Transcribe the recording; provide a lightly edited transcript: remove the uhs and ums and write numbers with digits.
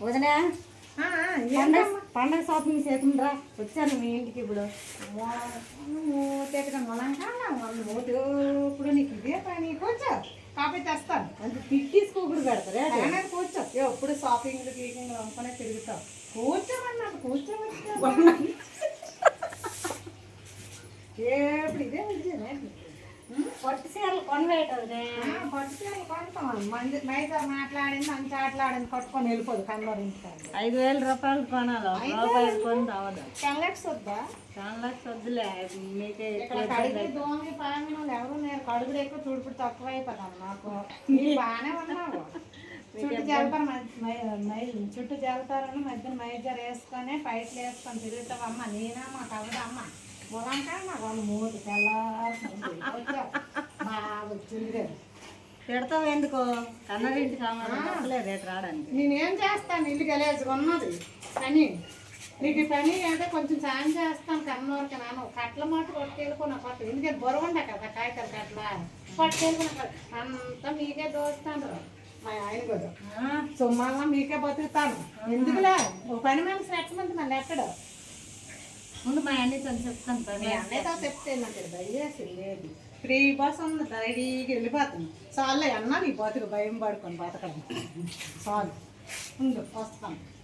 వదినా పండగ షాపింగ్ చేస్తుండ్రా వచ్చాను మీ ఇంటికి ఇప్పుడు ఇప్పుడు నీకు ఇదే పని కూర్చో కాపీ తెస్తాను అంటే తీసుకోకూడదు పెడతారా కూర్చో ఎప్పుడు షాపింగ్లు గీకింగ్లు అనుకునే తిరుగుతావు కూర్చోమన్నాడు కూర్చోమని ఎప్పుడు ఇదే విద్యనే పట్టు చీరలు కొనవేటది పట్టు చీరలు కొంటాం మైసూర్ మాట్లాడింది మంచి ఆటలాడింది కట్టుకొని వెళ్ళిపోదు కన్నూరు ఇంటికి 5,000 రూపాయలు కొనాలి రూపాయలు కొని రావద్దు 10 lakhs వద్దా 10 లక్షలు వద్దులే మీకే కడిగి దోమి పామిన ఎవరు నేను కడుగుడు ఎక్కువ తుడుపుడు తక్కువ అయిపోతాను నాకు బాగానే ఉన్నావు చుట్టూ జల్లుతారు చుట్టూ జల్లుతారని మధ్యన మైజర్ వేసుకొని పైట్లు వేసుకొని తిరుగుతావమ్మ నేనా మా కవడమ్మ మొలంకా నాకు వాళ్ళు మూడు తెల్లారు బాగా వచ్చింది తిడతావు ఎందుకో కన్నరింటి కావాలి రేటు రావడానికి నేనేం చేస్తాను ఇల్లు గలేజ్ ఉన్నది పని నీకు ఈ పని అంటే కొంచెం సాయం చేస్తాను కన్నూరికి నాన్న కట్ల మాట కొట్టుకెళ్ళుకున్నా కొట్ట ఎందుకంటే బొరవండ కదా కాయకల కట్ల కొట్టుకెళ్ళుకున్నా అంతా మీకే దోస్తాను మా ఆయన కూడా సుమ్మల్లా మీకే బతుకుతాను ఎందుకులే ఓ పని మనిషి ఎట్టమంది మళ్ళీ ఎక్కడు ముందు మా అన్నయ్యతో చెప్తాను మీ అన్నయ్యతో చెప్తే నాకు దయచేసి లేదు ఫ్రీ బస్ ఉంది రెడీగా వెళ్ళిపోతుంది చాలే అన్నా నీ బతుకు భయం పడుకొని బతకడం చాలు ఉండు వస్తాను